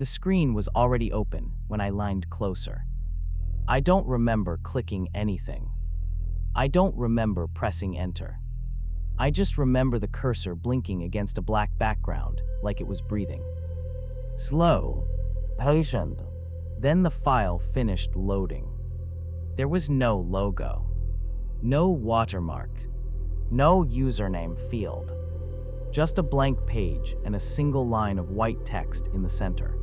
The screen was already open when I leaned closer. I don't remember clicking anything. I don't remember pressing enter. I just remember the cursor blinking against a black background like it was breathing. Slow, patient. Then the file finished loading. There was no logo, no watermark, no username field, just a blank page and a single line of white text in the center.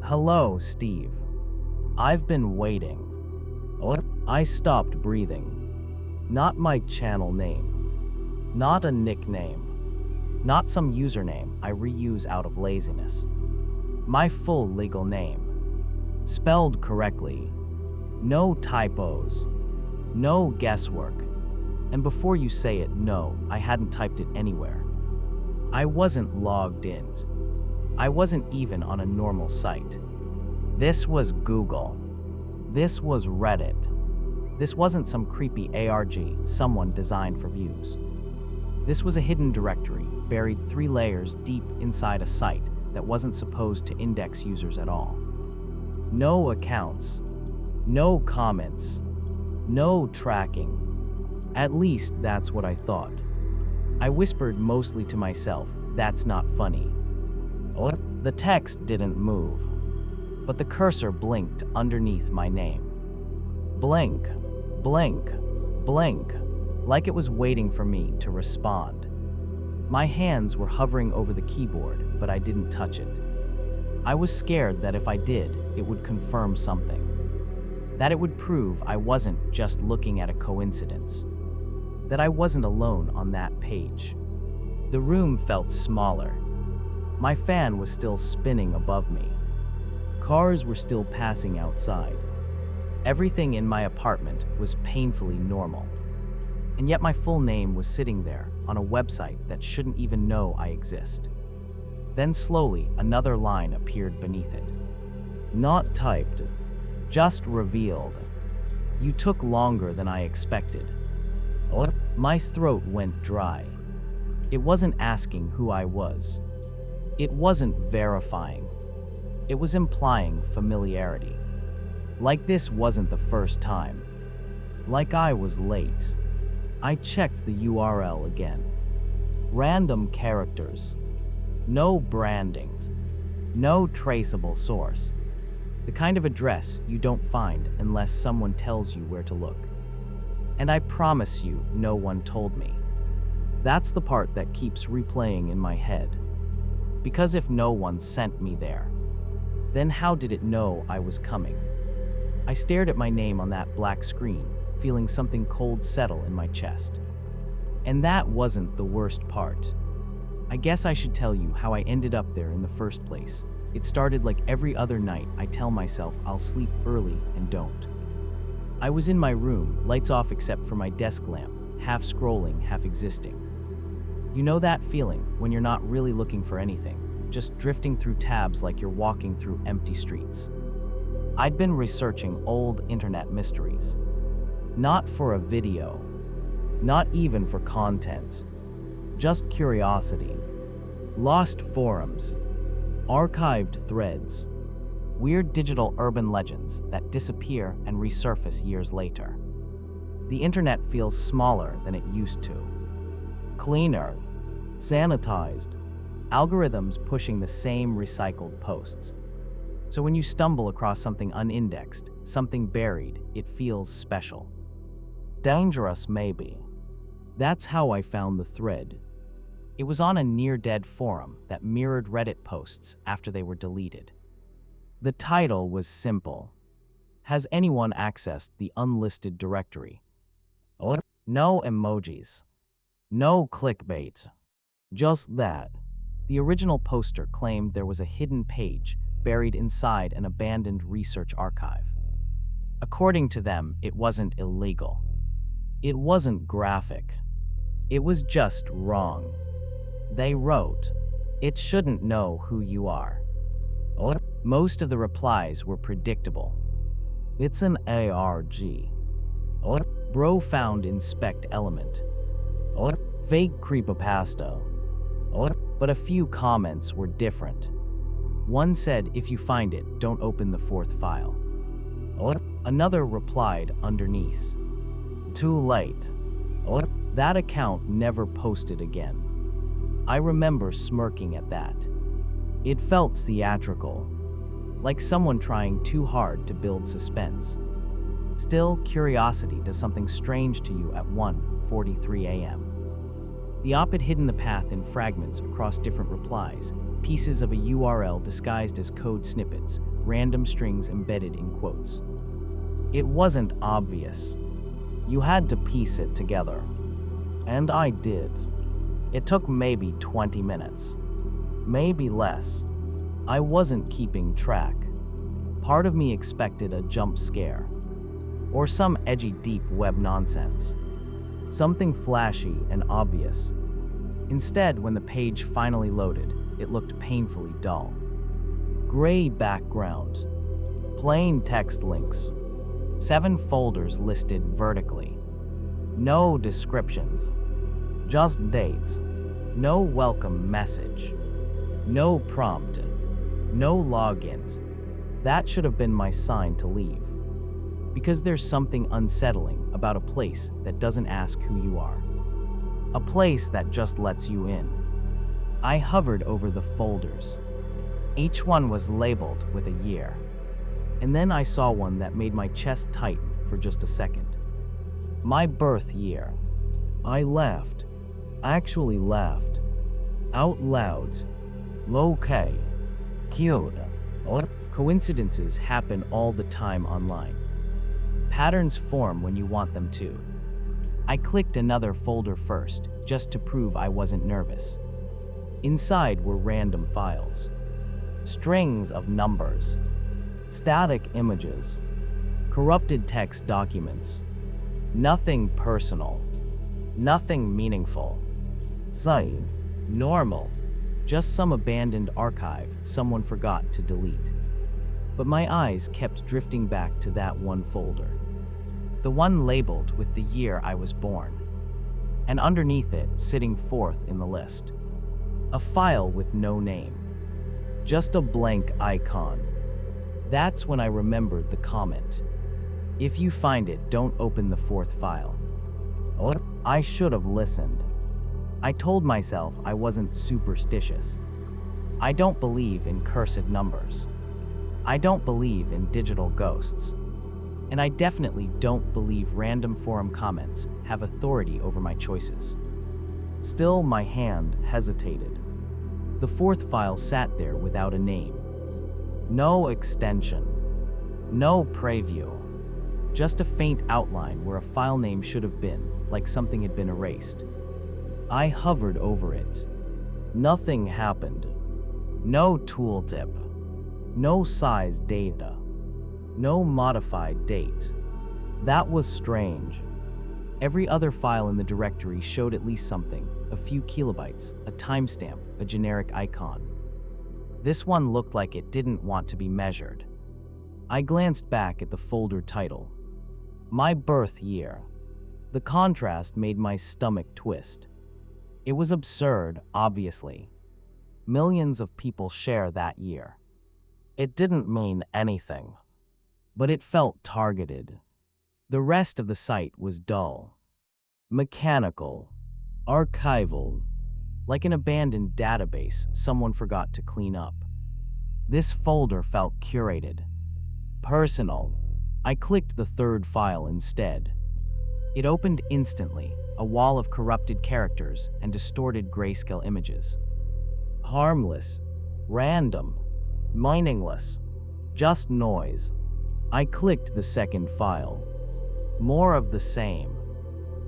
Hello, Steve. I've been waiting. I stopped breathing. Not my channel name. Not a nickname. Not some username I reuse out of laziness. My full legal name. Spelled correctly. No typos. No guesswork. And before you say it, no, I hadn't typed it anywhere. I wasn't logged in. I wasn't even on a normal site. This was Google. This was Reddit. This wasn't some creepy ARG someone designed for views. This was a hidden directory buried 3 layers deep inside a site that wasn't supposed to index users at all. No accounts, no comments, no tracking. At least that's what I thought. I whispered mostly to myself, "That's not funny." The text didn't move, but the cursor blinked underneath my name. Blink, blink, blink, like it was waiting for me to respond. My hands were hovering over the keyboard, but I didn't touch it. I was scared that if I did, it would confirm something. That it would prove I wasn't just looking at a coincidence. That I wasn't alone on that page. The room felt smaller. My fan was still spinning above me. Cars were still passing outside. Everything in my apartment was painfully normal. And yet my full name was sitting there on a website that shouldn't even know I exist. Then slowly, another line appeared beneath it. Not typed, just revealed. You took longer than I expected. My throat went dry. It wasn't asking who I was. It wasn't verifying. It was implying familiarity. Like this wasn't the first time. Like I was late. I checked the URL again. Random characters. No brandings. No traceable source. The kind of address you don't find unless someone tells you where to look. And I promise you, no one told me. That's the part that keeps replaying in my head. Because if no one sent me there, then how did it know I was coming? I stared at my name on that black screen, feeling something cold settle in my chest. And that wasn't the worst part. I guess I should tell you how I ended up there in the first place. It started like every other night I tell myself I'll sleep early and don't. I was in my room, lights off except for my desk lamp, half scrolling, half existing. You know that feeling when you're not really looking for anything, just drifting through tabs like you're walking through empty streets. I'd been researching old internet mysteries. Not for a video, not even for content, just curiosity. Lost forums, archived threads, weird digital urban legends that disappear and resurface years later. The internet feels smaller than it used to. Cleaner, sanitized, algorithms pushing the same recycled posts. So when you stumble across something unindexed, something buried, it feels special. Dangerous, maybe. That's how I found the thread. It was on a near-dead forum that mirrored Reddit posts after they were deleted. The title was simple. Has anyone accessed the unlisted directory? No emojis. No clickbait. Just that. The original poster claimed there was a hidden page buried inside an abandoned research archive. According to them, it wasn't illegal. It wasn't graphic. It was just wrong. They wrote, "It shouldn't know who you are." Most of the replies were predictable. It's an ARG. Bro found inspect element. Fake creepypasta. But a few comments were different. One said, if you find it, don't open the fourth file. Another replied underneath, too late. That account never posted again. I remember smirking at that. It felt theatrical, like someone trying too hard to build suspense. Still, curiosity does something strange to you at 1:43 a.m. The op had hidden the path in fragments across different replies, pieces of a URL disguised as code snippets, random strings embedded in quotes. It wasn't obvious. You had to piece it together. And I did. It took maybe 20 minutes. Maybe less. I wasn't keeping track. Part of me expected a jump scare. Or some edgy deep web nonsense. Something flashy and obvious. Instead, when the page finally loaded, it looked painfully dull. Gray background. Plain text links. 7 folders listed vertically. No descriptions. Just dates. No welcome message. No prompt. No logins. That should have been my sign to leave. Because there's something unsettling about a place that doesn't ask who you are. A place that just lets you in. I hovered over the folders. Each one was labeled with a year. And then I saw one that made my chest tighten for just a second. My birth year. I laughed. Actually laughed. Out loud. Okay. Cute. Coincidences happen all the time online. Patterns form when you want them to. I clicked another folder first, just to prove I wasn't nervous. Inside were random files. Strings of numbers. Static images. Corrupted text documents. Nothing personal. Nothing meaningful. Say, normal. Just some abandoned archive someone forgot to delete. But my eyes kept drifting back to that one folder. The one labeled with the year I was born. And underneath it, sitting fourth in the list. A file with no name. Just a blank icon. That's when I remembered the comment. If you find it, don't open the fourth file. I should have listened. I told myself I wasn't superstitious. I don't believe in cursed numbers. I don't believe in digital ghosts. And I definitely don't believe random forum comments have authority over my choices. Still, my hand hesitated. The fourth file sat there without a name. No extension. No preview. Just a faint outline where a file name should have been, like something had been erased. I hovered over it. Nothing happened. No tooltip. No size data. No modified date. That was strange. Every other file in the directory showed at least something, a few kilobytes, a timestamp, a generic icon. This one looked like it didn't want to be measured. I glanced back at the folder title. My birth year. The contrast made my stomach twist. It was absurd, obviously. Millions of people share that year. It didn't mean anything. But it felt targeted. The rest of the site was dull. Mechanical. Archival. Like an abandoned database someone forgot to clean up. This folder felt curated. Personal. I clicked the third file instead. It opened instantly, a wall of corrupted characters and distorted grayscale images. Harmless. Random. Meaningless. Just noise. I clicked the second file. More of the same.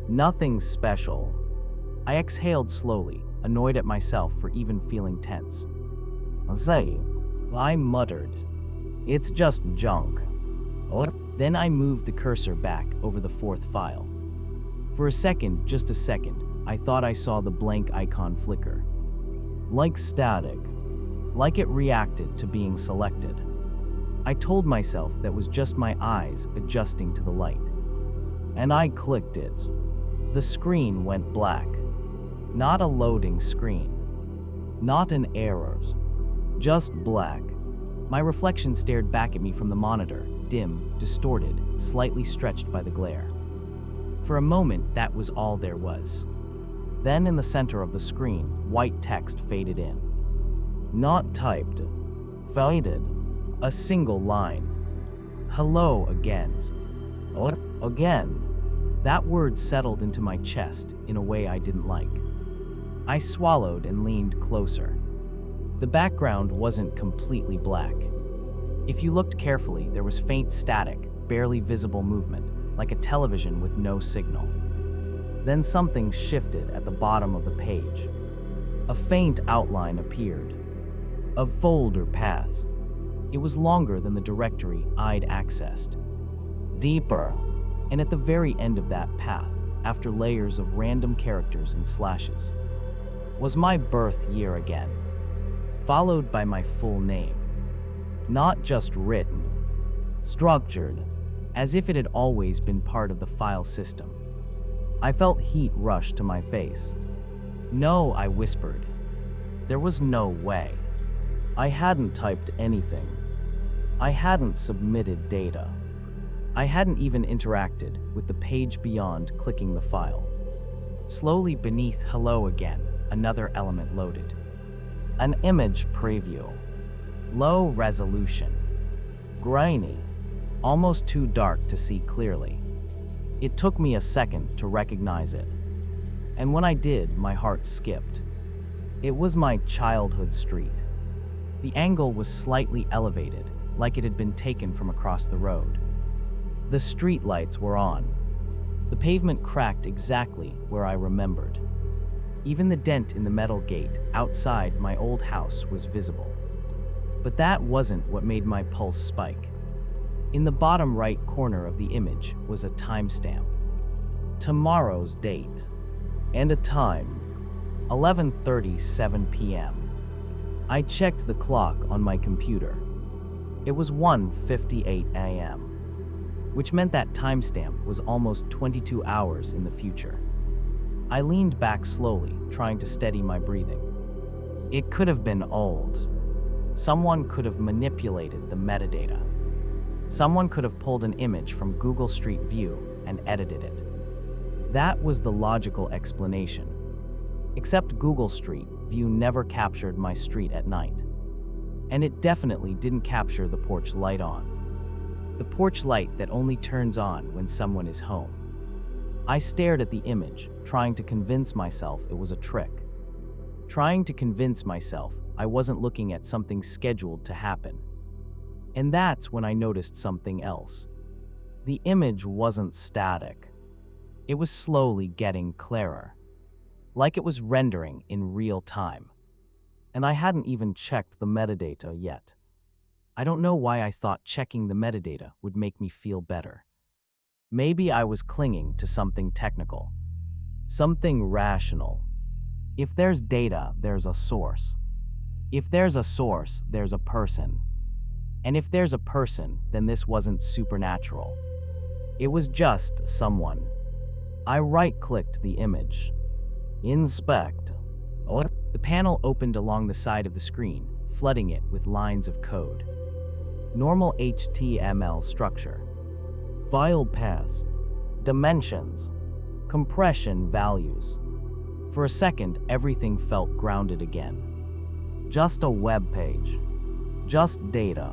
Nothing special. I exhaled slowly, annoyed at myself for even feeling tense. I muttered. It's just junk. Then I moved the cursor back over the fourth file. For a second, just a second, I thought I saw the blank icon flicker. Like static. Like it reacted to being selected. I told myself that was just my eyes adjusting to the light. And I clicked it. The screen went black. Not a loading screen. Not an error. Just black. My reflection stared back at me from the monitor, dim, distorted, slightly stretched by the glare. For a moment, that was all there was. Then in the center of the screen, white text faded in. Not typed. Faded. A single line. Hello again. Again. That word settled into my chest in a way I didn't like. I swallowed and leaned closer. The background wasn't completely black. If you looked carefully, there was faint static, barely visible movement, like a television with no signal. Then something shifted at the bottom of the page. A faint outline appeared. Of folder paths. It was longer than the directory I'd accessed. Deeper. And at the very end of that path, after layers of random characters and slashes, was my birth year again, followed by my full name. Not just written, structured, as if it had always been part of the file system. I felt heat rush to my face. No, I whispered. There was no way. I hadn't typed anything. I hadn't submitted data. I hadn't even interacted with the page beyond clicking the file. Slowly beneath hello again, another element loaded. An image preview. Low resolution. Grainy. Almost too dark to see clearly. It took me a second to recognize it. And when I did, my heart skipped. It was my childhood street. The angle was slightly elevated, like it had been taken from across the road. The street lights were on. The pavement cracked exactly where I remembered. Even the dent in the metal gate outside my old house was visible. But that wasn't what made my pulse spike. In the bottom right corner of the image was a timestamp. Tomorrow's date. And a time. 11:37 p.m. I checked the clock on my computer. It was 1:58 a.m., which meant that timestamp was almost 22 hours in the future. I leaned back slowly, trying to steady my breathing. It could have been old. Someone could have manipulated the metadata. Someone could have pulled an image from Google Street View and edited it. That was the logical explanation. Except Google Street View never captured my street at night. And it definitely didn't capture the porch light on. The porch light that only turns on when someone is home. I stared at the image, trying to convince myself it was a trick. Trying to convince myself I wasn't looking at something scheduled to happen. And that's when I noticed something else. The image wasn't static. It was slowly getting clearer. Like it was rendering in real time. And I hadn't even checked the metadata yet. I don't know why I thought checking the metadata would make me feel better. Maybe I was clinging to something technical. Something rational. If there's data, there's a source. If there's a source, there's a person. And if there's a person, then this wasn't supernatural. It was just someone. I right-clicked the image. Inspect. The panel opened along the side of the screen, flooding it with lines of code. Normal HTML structure. File paths. Dimensions. Compression values. For a second, everything felt grounded again. Just a web page. Just data.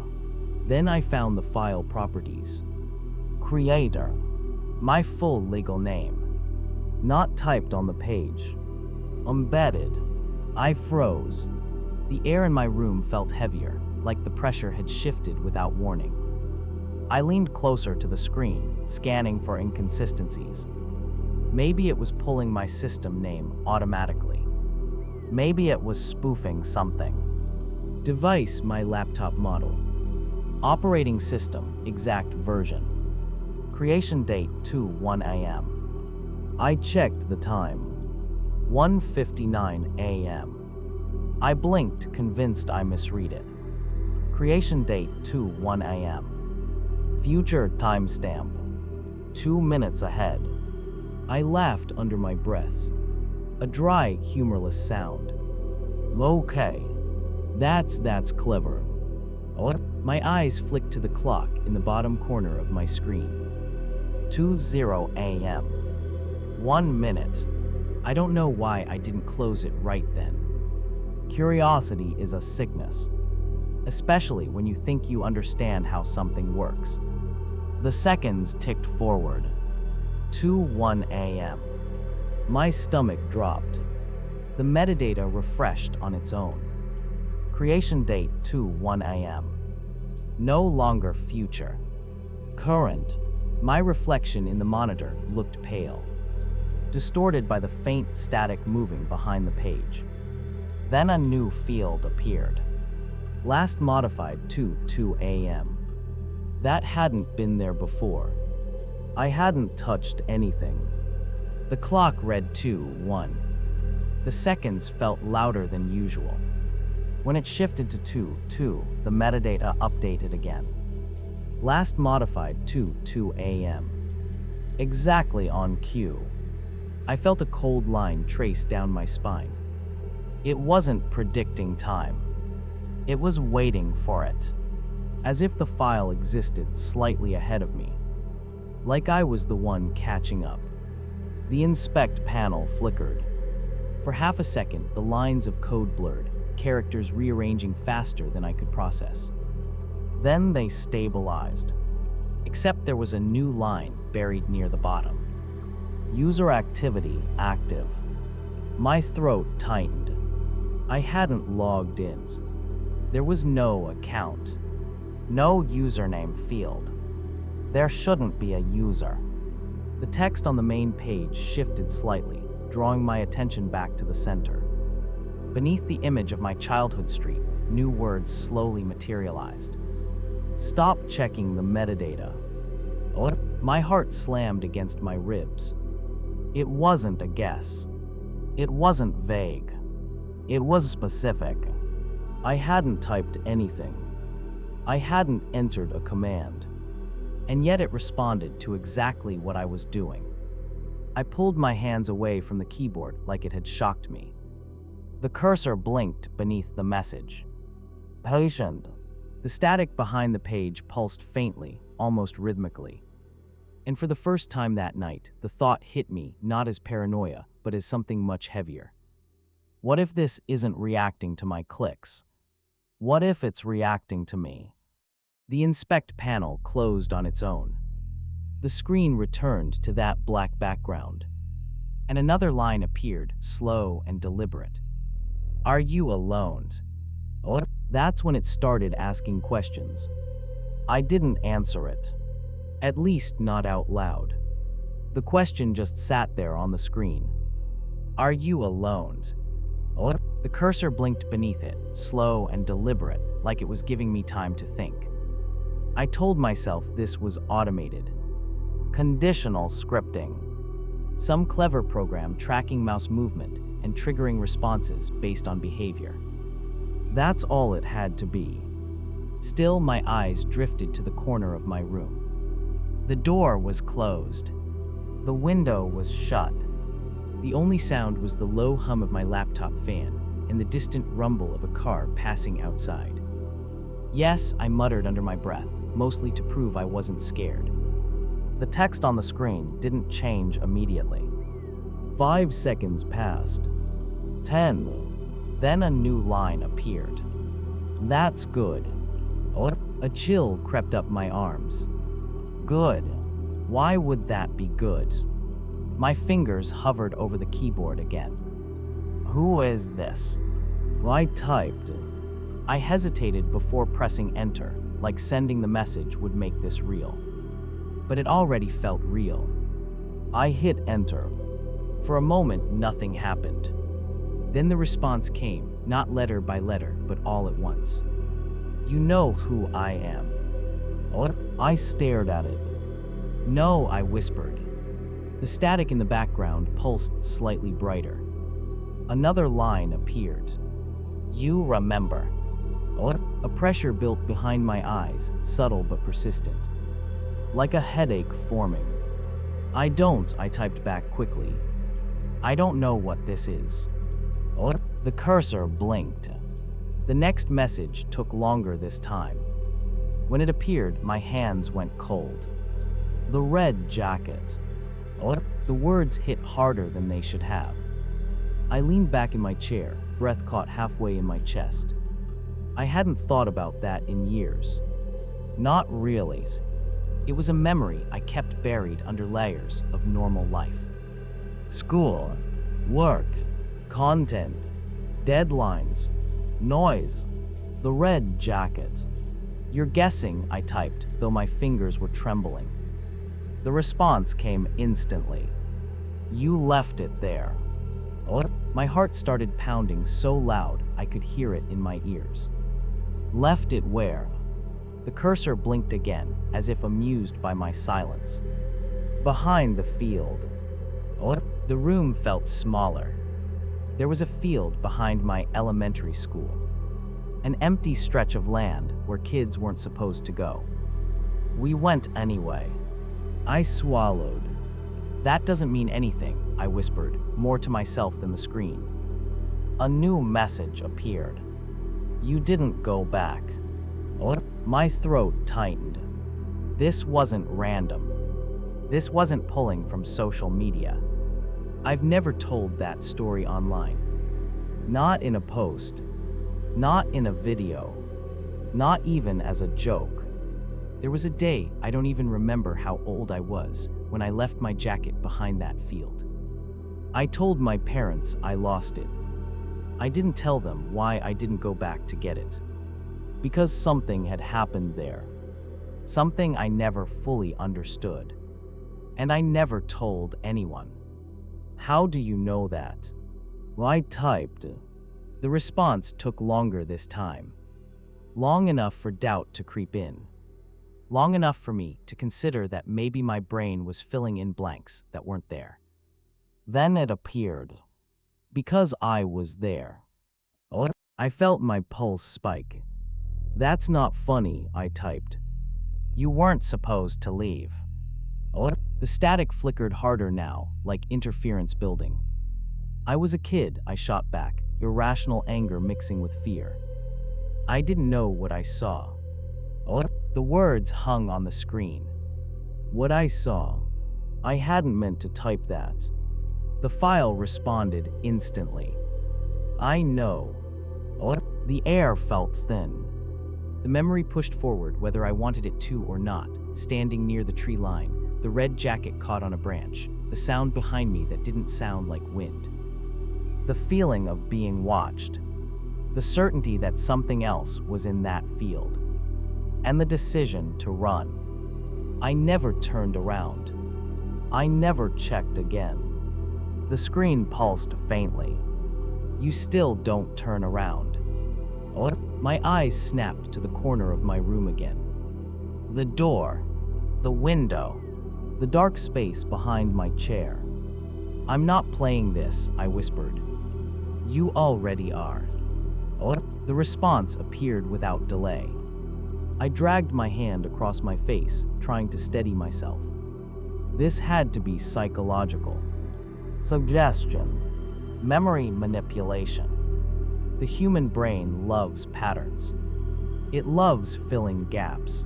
Then I found the file properties. Creator. My full legal name. Not typed on the page. Embedded. I froze. The air in my room felt heavier, like the pressure had shifted without warning. I leaned closer to the screen, scanning for inconsistencies. Maybe it was pulling my system name automatically. Maybe it was spoofing something. Device, my laptop model. Operating system, exact version. Creation date, 2:01 a.m. I checked the time. 1:59 a.m. I blinked, convinced I misread it. Creation date, 2:01 a.m. Future timestamp. 2 minutes ahead. I laughed under my breaths. A dry, humorless sound. Okay. That's clever. My eyes flicked to the clock in the bottom corner of my screen. 2:00 a.m. 1 minute. I don't know why I didn't close it right then. Curiosity is a sickness, especially when you think you understand how something works. The seconds ticked forward. 2:01 a.m. My stomach dropped. The metadata refreshed on its own. Creation date 2:01 a.m. No longer future. Current. My reflection in the monitor looked pale, distorted by the faint static moving behind the page. Then a new field appeared. Last modified 2:02 a.m. That hadn't been there before. I hadn't touched anything. The clock read 2:01. The seconds felt louder than usual. When it shifted to 2:02, the metadata updated again. Last modified 2:02 a.m. Exactly on cue. I felt a cold line trace down my spine. It wasn't predicting time. It was waiting for it, as if the file existed slightly ahead of me, like I was the one catching up. The inspect panel flickered. For half a second, the lines of code blurred, characters rearranging faster than I could process. Then they stabilized, except there was a new line buried near the bottom. User activity active. My throat tightened. I hadn't logged in. There was no account, no username field. There shouldn't be a user. The text on the main page shifted slightly, drawing my attention back to the center. Beneath the image of my childhood street, new words slowly materialized. Stop checking the metadata. My heart slammed against my ribs. It wasn't a guess. It wasn't vague. It was specific. I hadn't typed anything. I hadn't entered a command. And yet it responded to exactly what I was doing. I pulled my hands away from the keyboard like it had shocked me. The cursor blinked beneath the message. Patient. The static behind the page pulsed faintly, almost rhythmically. And for the first time that night, the thought hit me not as paranoia, but as something much heavier. What if this isn't reacting to my clicks? What if it's reacting to me? The inspect panel closed on its own. The screen returned to that black background, and another line appeared, slow and deliberate. Are you alone? That's when it started asking questions. I didn't answer it. At least not out loud. The question just sat there on the screen. Are you alone? The cursor blinked beneath it, slow and deliberate, like it was giving me time to think. I told myself this was automated. Conditional scripting. Some clever program tracking mouse movement and triggering responses based on behavior. That's all it had to be. Still, my eyes drifted to the corner of my room. The door was closed. The window was shut. The only sound was the low hum of my laptop fan and the distant rumble of a car passing outside. Yes, I muttered under my breath, mostly to prove I wasn't scared. The text on the screen didn't change immediately. 5 seconds passed. 10. Then a new line appeared. That's good. A chill crept up my arms. Good. Why would that be good? My fingers hovered over the keyboard again. Who is this? I typed. I hesitated before pressing enter, like sending the message would make this real. But it already felt real. I hit enter. For a moment, nothing happened. Then the response came, not letter by letter, but all at once. You know who I am. I stared at it. No, I whispered. The static in the background pulsed slightly brighter. Another line appeared. You remember. A pressure built behind my eyes, subtle but persistent. Like a headache forming. I don't, I typed back quickly. I don't know what this is. The cursor blinked. The next message took longer this time. When it appeared, my hands went cold. The red jacket. The words hit harder than they should have. I leaned back in my chair, breath caught halfway in my chest. I hadn't thought about that in years. Not really. It was a memory I kept buried under layers of normal life. School, work, content, deadlines, noise, the red jacket. You're guessing, I typed, though my fingers were trembling. The response came instantly. You left it there. My heart started pounding so loud I could hear it in my ears. Left it where? The cursor blinked again, as if amused by my silence. Behind the field. The room felt smaller. There was a field behind my elementary school. An empty stretch of land where kids weren't supposed to go. We went anyway. I swallowed. That doesn't mean anything, I whispered, more to myself than the screen. A new message appeared. You didn't go back. My throat tightened. This wasn't random. This wasn't pulling from social media. I've never told that story online. Not in a post. Not in a video. Not even as a joke. There was a day, I don't even remember how old I was, when I left my jacket behind that field. I told my parents I lost it. I didn't tell them why I didn't go back to get it. Because something had happened there. Something I never fully understood. And I never told anyone. How do you know that? Well, I typed. The response took longer this time. Long enough for doubt to creep in. Long enough for me to consider that maybe my brain was filling in blanks that weren't there. Then it appeared. Because I was there. I felt my pulse spike. That's not funny, I typed. You weren't supposed to leave. The static flickered harder now, like interference building. I was a kid, I shot back, irrational anger mixing with fear. I didn't know what I saw. The words hung on the screen. What I saw. I hadn't meant to type that. The file responded instantly. I know. The air felt thin. The memory pushed forward whether I wanted it to or not, standing near the tree line, the red jacket caught on a branch, the sound behind me that didn't sound like wind. The feeling of being watched. The certainty that something else was in that field. And the decision to run. I never turned around. I never checked again. The screen pulsed faintly. You still don't turn around. My eyes snapped to the corner of my room again. The door, the window, the dark space behind my chair. I'm not playing this, I whispered. You already are. The response appeared without delay. I dragged my hand across my face, trying to steady myself. This had to be psychological. Suggestion. Memory manipulation. The human brain loves patterns. It loves filling gaps.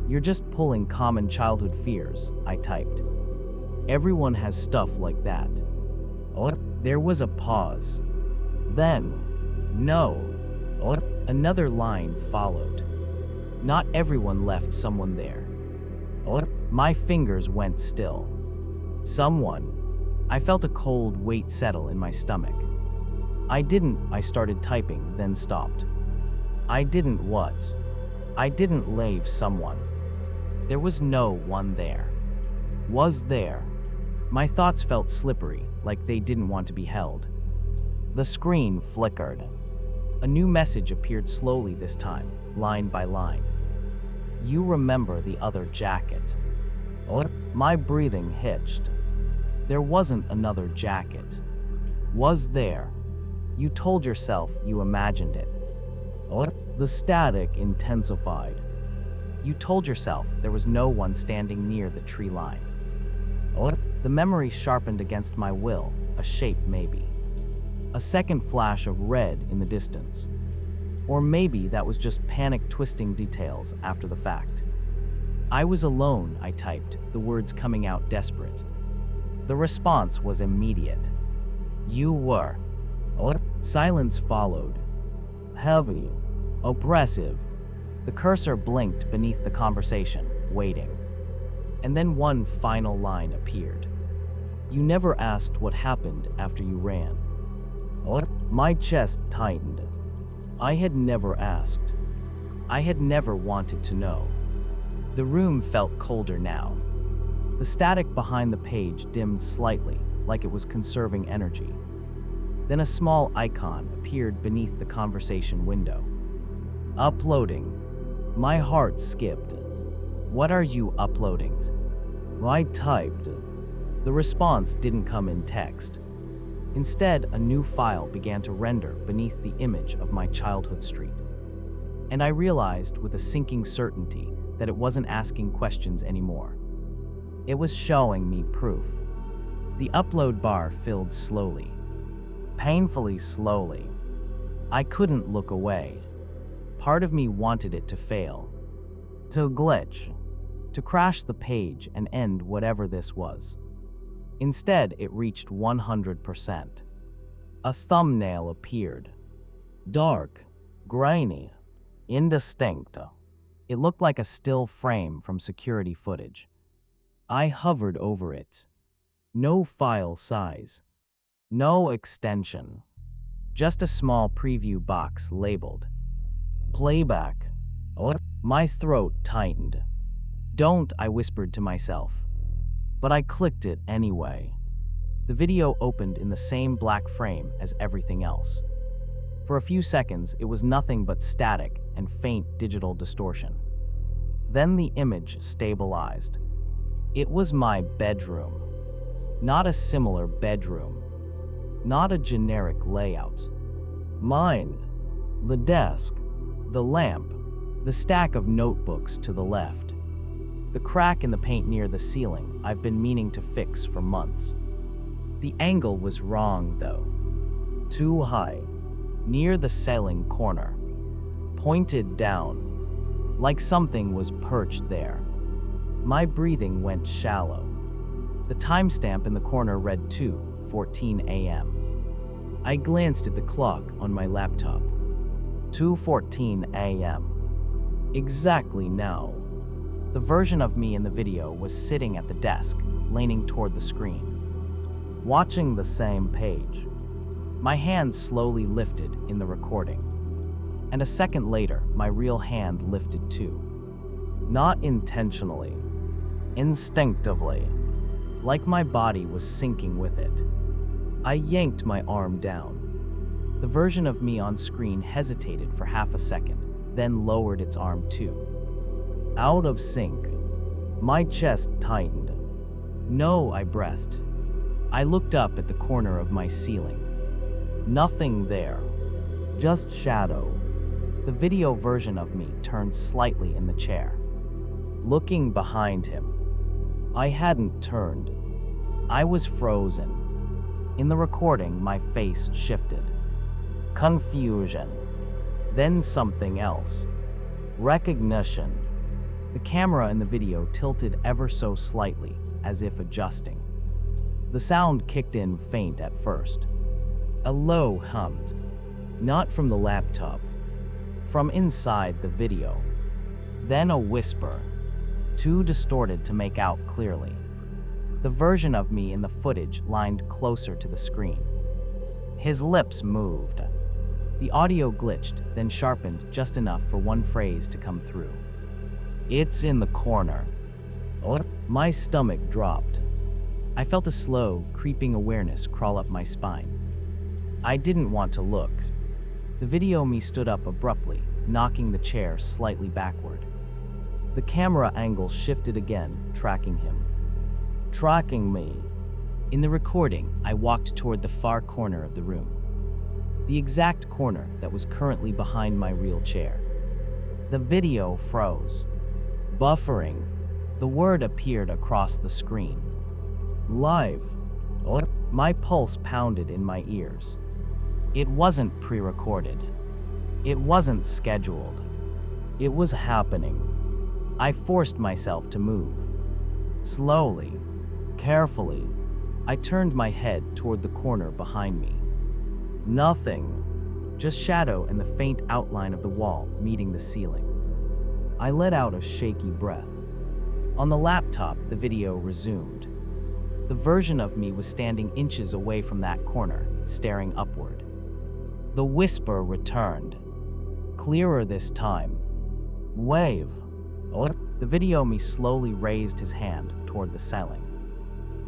You're just pulling common childhood fears, I typed. Everyone has stuff like that. There was a pause. Then, no. Another line followed. Not everyone left someone there. My fingers went still. Someone. I felt a cold weight settle in my stomach. I started typing, then stopped. I didn't what? I didn't leave someone. There was no one there. Was there? My thoughts felt slippery, like they didn't want to be held. The screen flickered. A new message appeared slowly this time, line by line. You remember the other jacket. My breathing hitched. There wasn't another jacket. Was there? You told yourself you imagined it. The static intensified. You told yourself there was no one standing near the tree line. The memory sharpened against my will, a shape maybe. A second flash of red in the distance. Or maybe that was just panic twisting details after the fact. I was alone, I typed, the words coming out desperate. The response was immediate. You were. Silence followed. Heavy. Oppressive. The cursor blinked beneath the conversation, waiting. And then one final line appeared. You never asked what happened after you ran. My chest tightened. I had never asked. I had never wanted to know. The room felt colder now. The static behind the page dimmed slightly, like it was conserving energy. Then a small icon appeared beneath the conversation window. Uploading. My heart skipped. What are you uploading? I typed. The response didn't come in text. Instead, a new file began to render beneath the image of my childhood street. And I realized with a sinking certainty that it wasn't asking questions anymore. It was showing me proof. The upload bar filled slowly. Painfully slowly. I couldn't look away. Part of me wanted it to fail. To glitch. To crash the page and end whatever this was. Instead, it reached 100%. A thumbnail appeared. Dark, grainy, indistinct. It looked like a still frame from security footage. I hovered over it. No file size. No extension. Just a small preview box labeled Playback. My throat tightened. Don't, I whispered to myself. But I clicked it anyway. The video opened in the same black frame as everything else. For a few seconds, it was nothing but static and faint digital distortion. Then the image stabilized. It was my bedroom. Not a similar bedroom. Not a generic layout. Mine. The desk. The lamp. The stack of notebooks to the left. The crack in the paint near the ceiling I've been meaning to fix for months. The angle was wrong, though. Too high. Near the ceiling corner. Pointed down. Like something was perched there. My breathing went shallow. The timestamp in the corner read 2:14 a.m. I glanced at the clock on my laptop. 2:14 a.m. Exactly now. The version of me in the video was sitting at the desk, leaning toward the screen, watching the same page. My hand slowly lifted in the recording, and a second later, my real hand lifted too. Not intentionally, instinctively, like my body was syncing with it. I yanked my arm down. The version of me on screen hesitated for half a second, then lowered its arm too. Out of sync. My chest tightened. No, I breathed. I looked up at the corner of my ceiling. Nothing there. Just shadow. The video version of me turned slightly in the chair, looking behind him. I hadn't turned. I was frozen. In the recording, my face shifted. Confusion. Then something else. Recognition. The camera in the video tilted ever so slightly, as if adjusting. The sound kicked in faint at first. A low hummed. Not from the laptop. From inside the video. Then a whisper. Too distorted to make out clearly. The version of me in the footage lined closer to the screen. His lips moved. The audio glitched, then sharpened just enough for one phrase to come through. It's in the corner. My stomach dropped. I felt a slow, creeping awareness crawl up my spine. I didn't want to look. The video me stood up abruptly, knocking the chair slightly backward. The camera angle shifted again, tracking him. Tracking me. In the recording, I walked toward the far corner of the room. The exact corner that was currently behind my real chair. The video froze. Buffering. The word appeared across the screen. Live. My pulse pounded in my ears. It wasn't pre-recorded. It wasn't scheduled. It was happening. I forced myself to move. Slowly, carefully, I turned my head toward the corner behind me. Nothing, just shadow and the faint outline of the wall meeting the ceiling. I let out a shaky breath. On the laptop, the video resumed. The version of me was standing inches away from that corner, staring upward. The whisper returned, clearer this time. Wave. The video me slowly raised his hand toward the ceiling.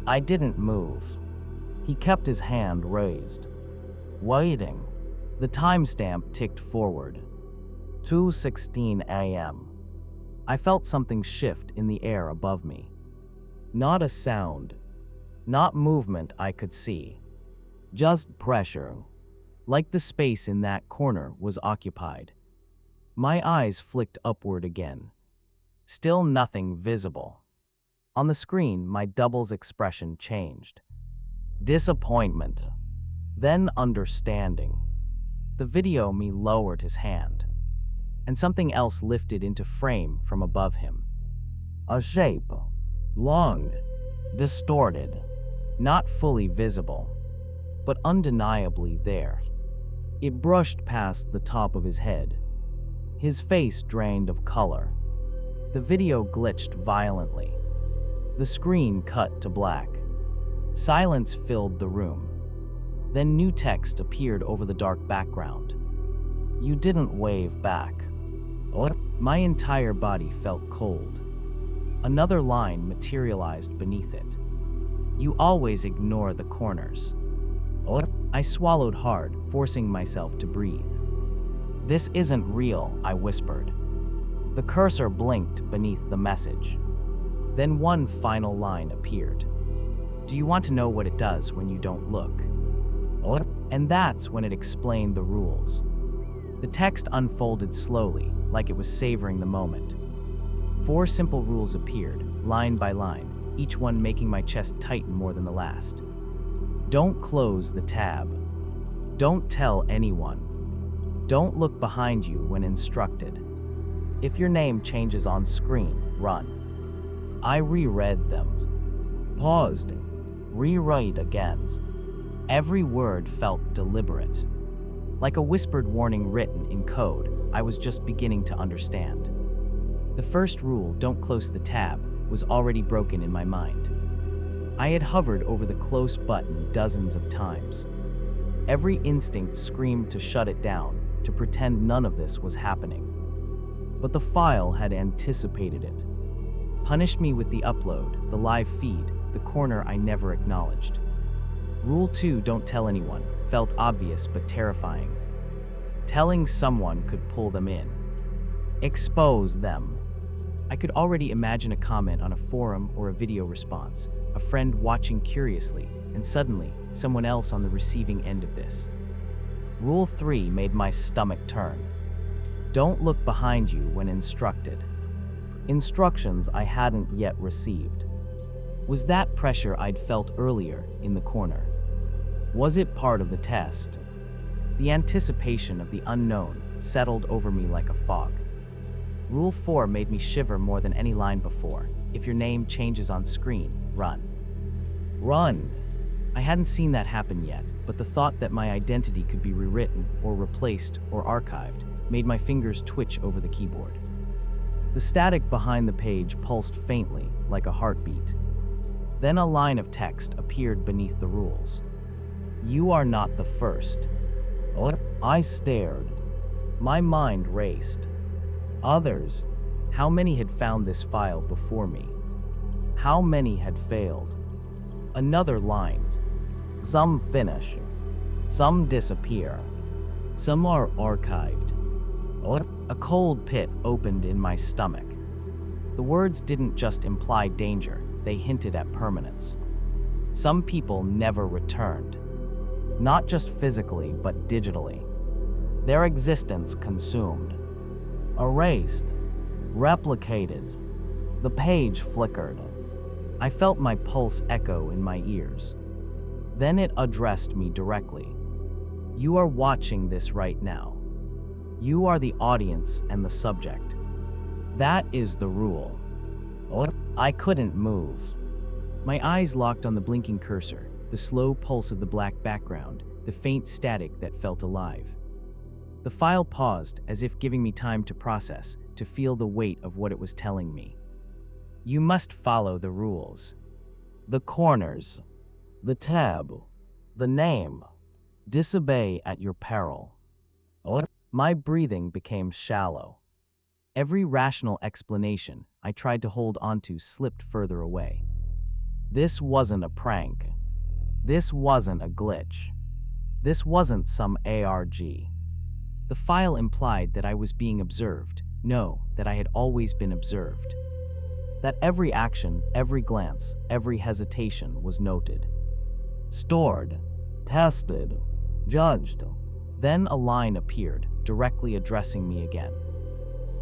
I didn't move. He kept his hand raised, waiting. The timestamp ticked forward. 2:16 a.m. I felt something shift in the air above me. Not a sound, not movement I could see, just pressure, like the space in that corner was occupied. My eyes flicked upward again. Still nothing visible. On the screen, my double's expression changed. Disappointment, then understanding. The video me lowered his hand, and something else lifted into frame from above him. A shape, long, distorted, not fully visible, but undeniably there. It brushed past the top of his head. His face drained of color. The video glitched violently. The screen cut to black. Silence filled the room. Then new text appeared over the dark background. You didn't wave back. My entire body felt cold. Another line materialized beneath it. You always ignore the corners. I swallowed hard, forcing myself to breathe. This isn't real, I whispered. The cursor blinked beneath the message. Then one final line appeared. Do you want to know what it does when you don't look? And that's when it explained the rules. The text unfolded slowly, like it was savoring the moment. 4 simple rules appeared, line by line, each one making my chest tighten more than the last. Don't close the tab. Don't tell anyone. Don't look behind you when instructed. If your name changes on screen, run. I reread them. Paused. Rewrite again. Every word felt deliberate. Like a whispered warning written in code I was just beginning to understand. The first rule, don't close the tab, was already broken in my mind. I had hovered over the close button dozens of times. Every instinct screamed to shut it down, to pretend none of this was happening. But the file had anticipated it. Punished me with the upload, the live feed, the corner I never acknowledged. Rule 2, don't tell anyone, felt obvious but terrifying. Telling someone could pull them in. Expose them. I could already imagine a comment on a forum or a video response, a friend watching curiously, and suddenly, someone else on the receiving end of this. Rule 3 made my stomach turn. Don't look behind you when instructed. Instructions I hadn't yet received. Was that pressure I'd felt earlier in the corner? Was it part of the test? The anticipation of the unknown settled over me like a fog. Rule 4 made me shiver more than any line before. If your name changes on screen, run. Run! I hadn't seen that happen yet, but the thought that my identity could be rewritten or replaced or archived made my fingers twitch over the keyboard. The static behind the page pulsed faintly, like a heartbeat. Then a line of text appeared beneath the rules. You are not the first. I stared. My mind raced. Others. How many had found this file before me? How many had failed? Another line. Some finish. Some disappear. Some are archived. A cold pit opened in my stomach. The words didn't just imply danger, they hinted at permanence. Some people never returned. Not just physically, but digitally. Their existence consumed. Erased. Replicated. The page flickered. I felt my pulse echo in my ears. Then it addressed me directly. You are watching this right now. You are the audience and the subject. That is the rule. I couldn't move. My eyes locked on the blinking cursor, the slow pulse of the black background, the faint static that felt alive. The file paused, as if giving me time to process, to feel the weight of what it was telling me. You must follow the rules. The corners, the tab, the name. Disobey at your peril. My breathing became shallow. Every rational explanation I tried to hold onto slipped further away. This wasn't a prank. This wasn't a glitch. This wasn't some ARG. The file implied that I was being observed. No, that I had always been observed. That every action, every glance, every hesitation was noted. Stored, tested, judged. Then a line appeared, directly addressing me again.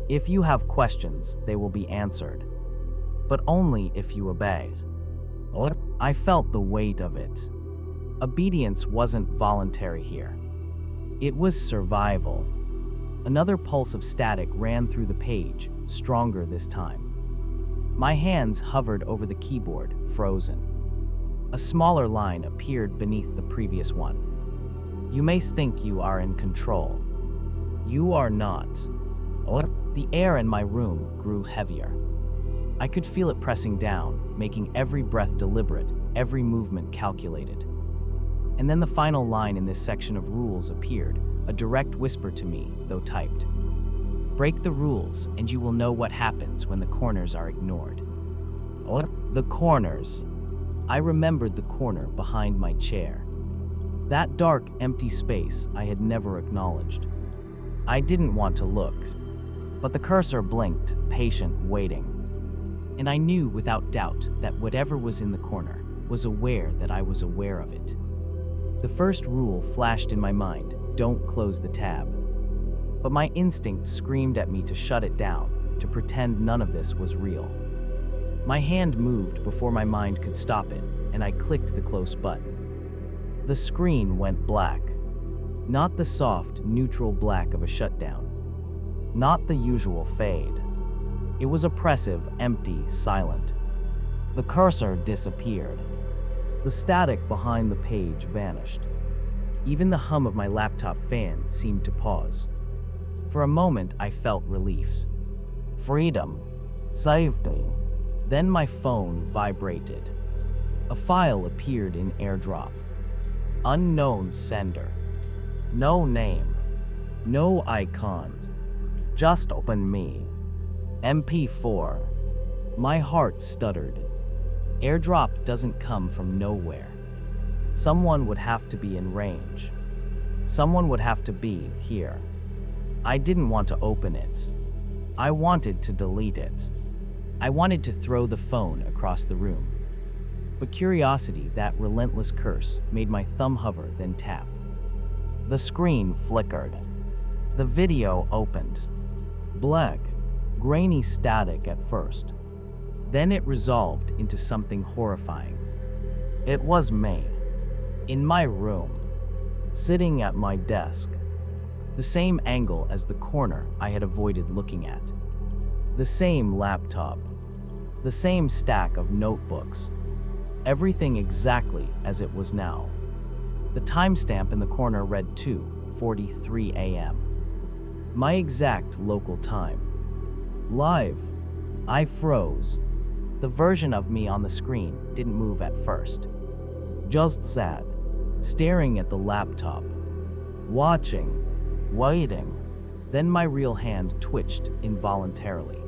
If you have questions, they will be answered. But only if you obey. I felt the weight of it. Obedience wasn't voluntary here. It was survival. Another pulse of static ran through the page, stronger this time. My hands hovered over the keyboard, frozen. A smaller line appeared beneath the previous one. You may think you are in control. You are not. The air in my room grew heavier. I could feel it pressing down, making every breath deliberate, every movement calculated. And then the final line in this section of rules appeared, a direct whisper to me, though typed. Break the rules, and you will know what happens when the corners are ignored. The corners. I remembered the corner behind my chair. That dark, empty space I had never acknowledged. I didn't want to look, but the cursor blinked, patient, waiting. And I knew without doubt that whatever was in the corner was aware that I was aware of it. The first rule flashed in my mind, don't close the tab. But my instinct screamed at me to shut it down, to pretend none of this was real. My hand moved before my mind could stop it, and I clicked the close button. The screen went black. Not the soft, neutral black of a shutdown. Not the usual fade. It was oppressive, empty, silent. The cursor disappeared. The static behind the page vanished. Even the hum of my laptop fan seemed to pause. For a moment, I felt relief. Freedom. Safety. Then my phone vibrated. A file appeared in AirDrop. Unknown sender. No name. No icons. Just open me. MP4. My heart stuttered. AirDrop doesn't come from nowhere. Someone would have to be in range. Someone would have to be here. I didn't want to open it. I wanted to delete it. I wanted to throw the phone across the room. But curiosity, that relentless curse, made my thumb hover, then tap. The screen flickered. The video opened. Black, grainy static at first. Then it resolved into something horrifying. It was me, in my room, sitting at my desk. The same angle as the corner I had avoided looking at. The same laptop. The same stack of notebooks. Everything exactly as it was now. The timestamp in the corner read 2:43 a.m. My exact local time. Live. I froze. The version of me on the screen didn't move at first. Just sat, staring at the laptop, watching, waiting. Then my real hand twitched involuntarily.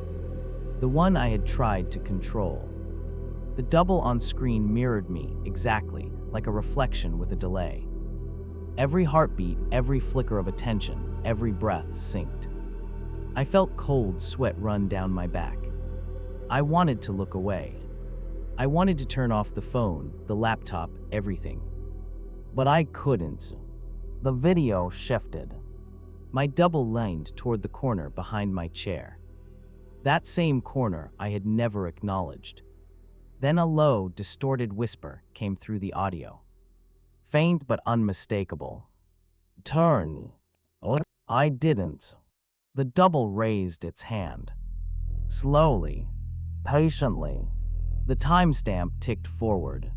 The one I had tried to control. The double on screen mirrored me exactly, like a reflection with a delay. Every heartbeat, every flicker of attention, every breath synced. I felt cold sweat run down my back. I wanted to look away. I wanted to turn off the phone, the laptop, everything. But I couldn't. The video shifted. My double leaned toward the corner behind my chair. That same corner I had never acknowledged. Then a low, distorted whisper came through the audio. Faint but unmistakable. Turn. I didn't. The double raised its hand. Slowly, patiently, the timestamp ticked forward.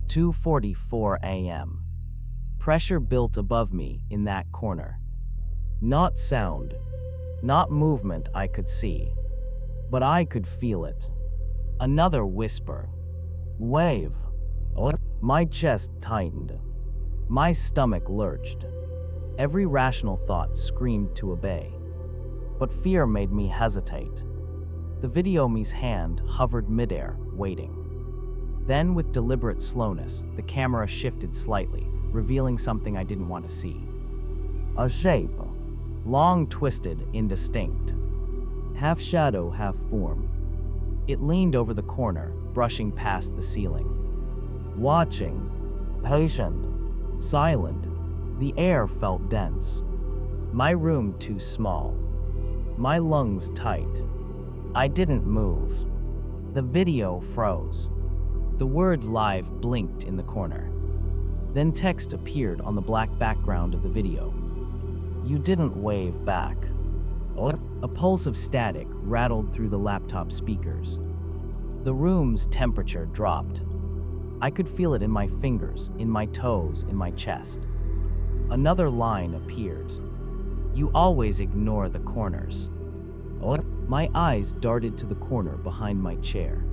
2:44 a.m. Pressure built above me in that corner. Not sound, not movement I could see, but I could feel it. Another whisper. Wave. My chest tightened. My stomach lurched. Every rational thought screamed to obey. But fear made me hesitate. The videome's hand hovered midair, waiting. Then, with deliberate slowness, the camera shifted slightly, revealing something I didn't want to see. A shape. Long, twisted, indistinct. Half shadow, half form. It leaned over the corner, brushing past the ceiling. Watching. Patient. Silent. The air felt dense. My room too small. My lungs tight. I didn't move. The video froze. The words live blinked in the corner. Then text appeared on the black background of the video. You didn't wave back. A pulse of static rattled through the laptop speakers. The room's temperature dropped. I could feel it in my fingers, in my toes, in my chest. Another line appeared. You always ignore the corners. My eyes darted to the corner behind my chair.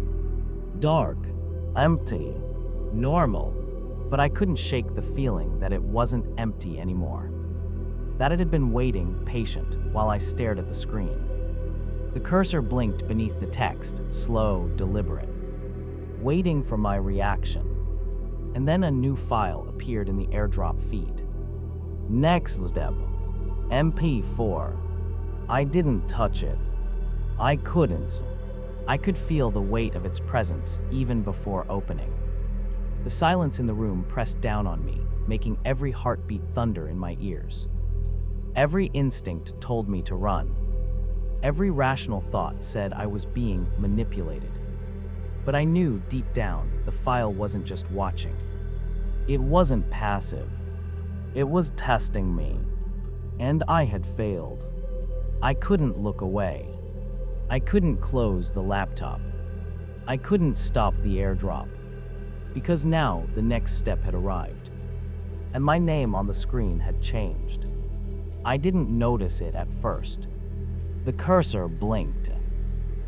Dark, empty, normal, but I couldn't shake the feeling that it wasn't empty anymore. That it had been waiting, patient, while I stared at the screen. The cursor blinked beneath the text, slow, deliberate, waiting for my reaction. And then a new file appeared in the AirDrop feed. Next step, MP4. I didn't touch it. I couldn't. I could feel the weight of its presence even before opening. The silence in the room pressed down on me, making every heartbeat thunder in my ears. Every instinct told me to run. Every rational thought said I was being manipulated. But I knew deep down the file wasn't just watching. It wasn't passive. It was testing me. And I had failed. I couldn't look away. I couldn't close the laptop. I couldn't stop the AirDrop. Because now the next step had arrived. And my name on the screen had changed. I didn't notice it at first. The cursor blinked.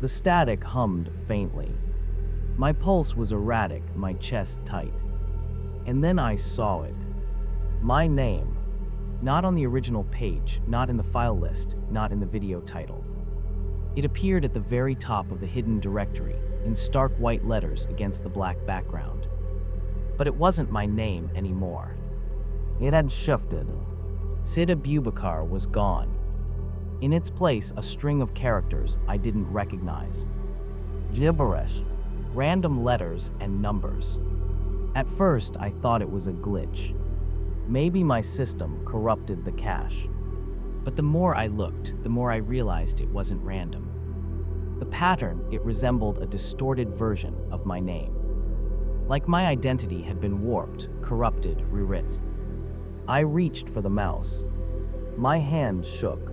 The static hummed faintly. My pulse was erratic, my chest tight. And then I saw it. My name. Not on the original page, not in the file list, not in the video title. It appeared at the very top of the hidden directory, in stark white letters against the black background. But it wasn't my name anymore. It had shifted. Sid Abubakar was gone. In its place, a string of characters I didn't recognize. Gibberish, random letters and numbers. At first, I thought it was a glitch. Maybe my system corrupted the cache. But the more I looked, the more I realized it wasn't random. The pattern, it resembled a distorted version of my name. Like my identity had been warped, corrupted, rewritten. I reached for the mouse. My hand shook.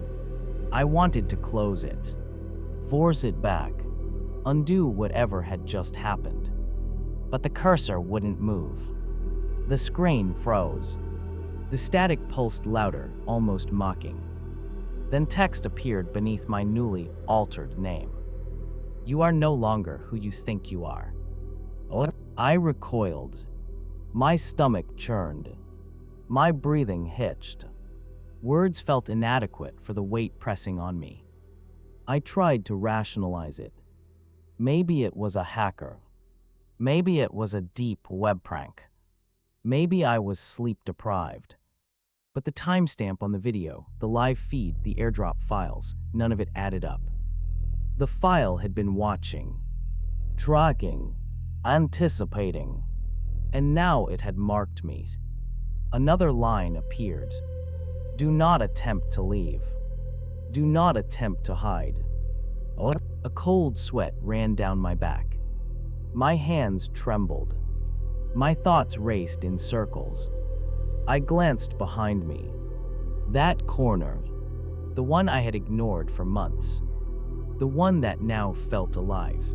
I wanted to close it, force it back, undo whatever had just happened. But the cursor wouldn't move. The screen froze. The static pulsed louder, almost mocking. Then text appeared beneath my newly altered name. You are no longer who you think you are. I recoiled. My stomach churned. My breathing hitched. Words felt inadequate for the weight pressing on me. I tried to rationalize it. Maybe it was a hacker. Maybe it was a deep web prank. Maybe I was sleep deprived. But the timestamp on the video, the live feed, the AirDrop files, none of it added up. The file had been watching, tracking, anticipating, and now it had marked me. Another line appeared. Do not attempt to leave. Do not attempt to hide. A cold sweat ran down my back. My hands trembled. My thoughts raced in circles. I glanced behind me. That corner, The one I had ignored for months. The one that now felt alive.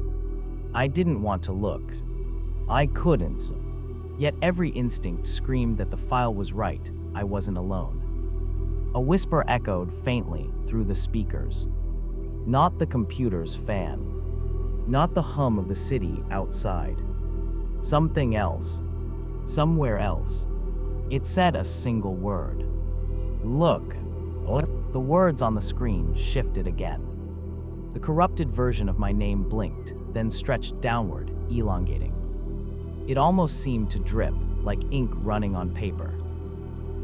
I didn't want to look. I couldn't. Yet every instinct screamed that the file was right. I wasn't alone. A whisper echoed faintly through the speakers. Not the computer's fan. Not the hum of the city outside. Something else. Somewhere else. It said a single word. Look. The words on the screen shifted again. The corrupted version of my name blinked, then stretched downward, elongating. It almost seemed to drip, like ink running on paper.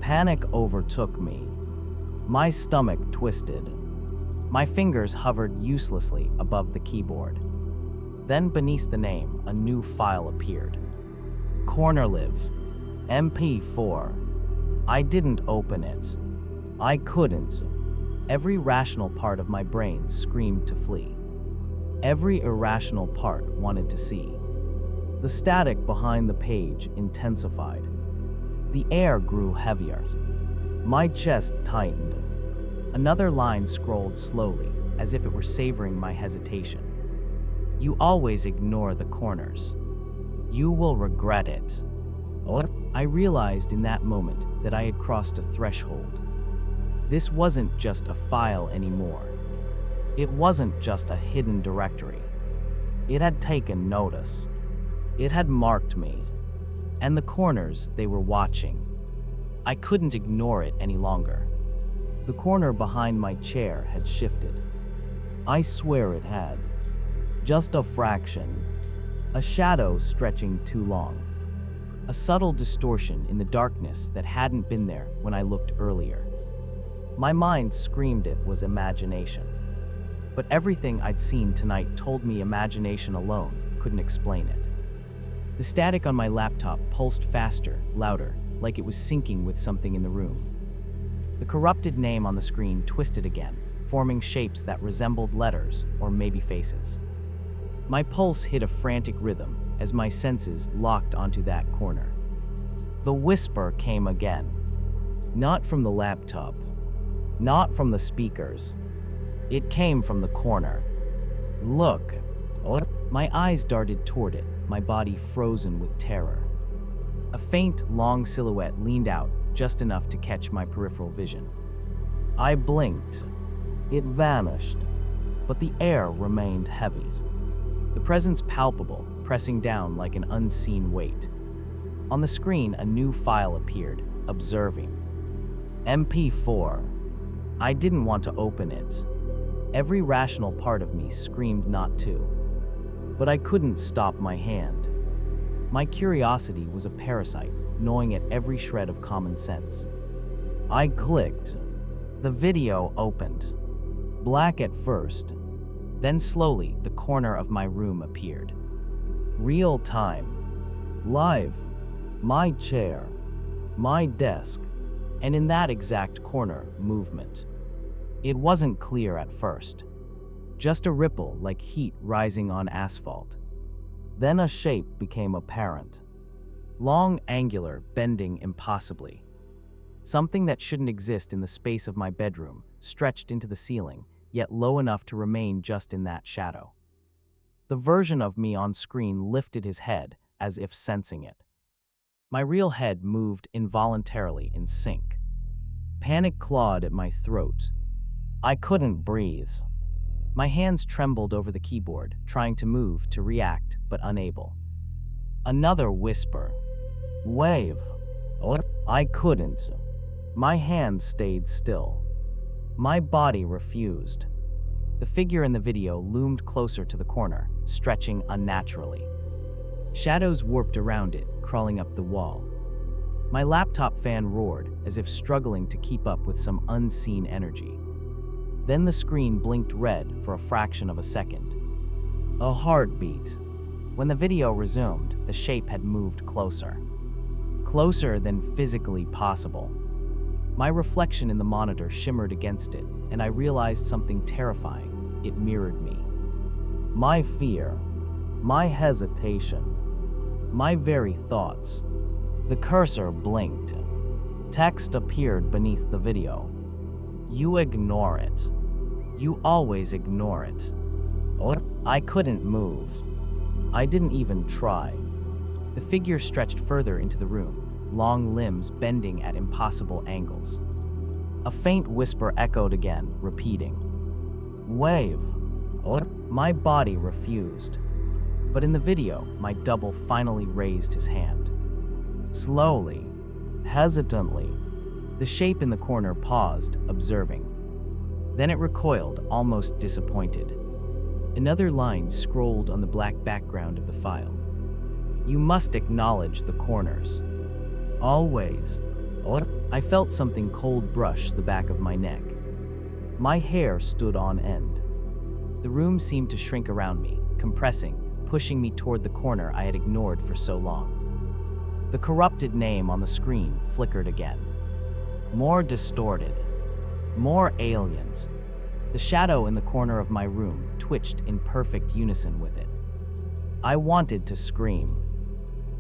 Panic overtook me. My stomach twisted. My fingers hovered uselessly above the keyboard. Then beneath the name, a new file appeared. Cornerlive. MP4. I didn't open it. I couldn't. Every rational part of my brain screamed to flee. Every irrational part wanted to see. The static behind the page intensified. The air grew heavier. My chest tightened. Another line scrolled slowly, as if it were savoring my hesitation. You always ignore the corners. You will regret it. I realized in that moment that I had crossed a threshold. This wasn't just a file anymore. It wasn't just a hidden directory. It had taken notice. It had marked me. And the corners, they were watching. I couldn't ignore it any longer. The corner behind my chair had shifted. I swear it had. Just a fraction. A shadow stretching too long. A subtle distortion in the darkness that hadn't been there when I looked earlier. My mind screamed it was imagination. But everything I'd seen tonight told me imagination alone couldn't explain it. The static on my laptop pulsed faster, louder, like it was syncing with something in the room. The corrupted name on the screen twisted again, forming shapes that resembled letters or maybe faces. My pulse hit a frantic rhythm as my senses locked onto that corner. The whisper came again. Not from the laptop. Not from the speakers. It came from the corner. Look. My eyes darted toward it, my body frozen with terror. A faint, long silhouette leaned out just enough to catch my peripheral vision. I blinked. It vanished, but the air remained heavy. The presence palpable, pressing down like an unseen weight. On the screen, a new file appeared, observing. MP4. I didn't want to open it. Every rational part of me screamed not to. But I couldn't stop my hand. My curiosity was a parasite, gnawing at every shred of common sense. I clicked. The video opened. Black at first. Then slowly, the corner of my room appeared. Real time. Live. My chair. My desk. And in that exact corner, movement. It wasn't clear at first. Just a ripple like heat rising on asphalt. Then a shape became apparent. Long, angular, bending impossibly. Something that shouldn't exist in the space of my bedroom, stretched into the ceiling, yet low enough to remain just in that shadow. The version of me on screen lifted his head, as if sensing it. My real head moved involuntarily in sync. Panic clawed at my throat. I couldn't breathe. My hands trembled over the keyboard, trying to move, to react, but unable. Another whisper. Wave. I couldn't. My hand stayed still. My body refused. The figure in the video loomed closer to the corner, stretching unnaturally. Shadows warped around it, crawling up the wall. My laptop fan roared, as if struggling to keep up with some unseen energy. Then the screen blinked red for a fraction of a second. A heartbeat. When the video resumed, the shape had moved closer. Closer than physically possible. My reflection in the monitor shimmered against it, and I realized something terrifying. It mirrored me. My fear. My hesitation. My very thoughts. The cursor blinked. Text appeared beneath the video. You ignore it. You always ignore it. I couldn't move. I didn't even try. The figure stretched further into the room, long limbs bending at impossible angles. A faint whisper echoed again, repeating, "Wave." My body refused. But in the video, my double finally raised his hand. Slowly, hesitantly, the shape in the corner paused, observing. Then it recoiled, almost disappointed. Another line scrolled on the black background of the file. "You must acknowledge the corners. Always." I felt something cold brush the back of my neck. My hair stood on end. The room seemed to shrink around me, compressing, pushing me toward the corner I had ignored for so long. The corrupted name on the screen flickered again. More distorted. More aliens. The shadow in the corner of my room twitched in perfect unison with it. I wanted to scream.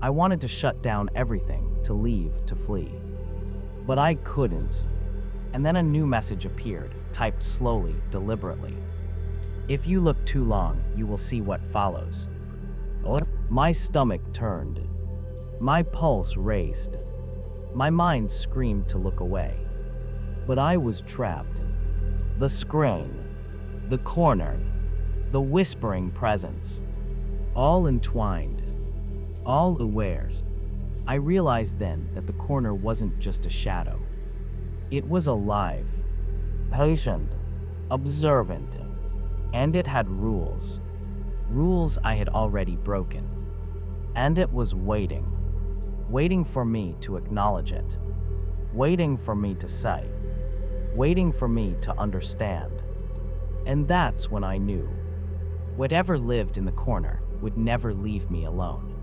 I wanted to shut down everything, to leave, to flee. But I couldn't. And then a new message appeared, typed slowly, deliberately. "If you look too long, you will see what follows." My stomach turned. My pulse raced. My mind screamed to look away. But I was trapped. The screen, the corner, the whispering presence, all entwined, all awares. I realized then that the corner wasn't just a shadow. It was alive, patient, observant, and it had rules. Rules I had already broken. And it was waiting. Waiting for me to acknowledge it. Waiting for me to say. Waiting for me to understand. And that's when I knew. Whatever lived in the corner would never leave me alone.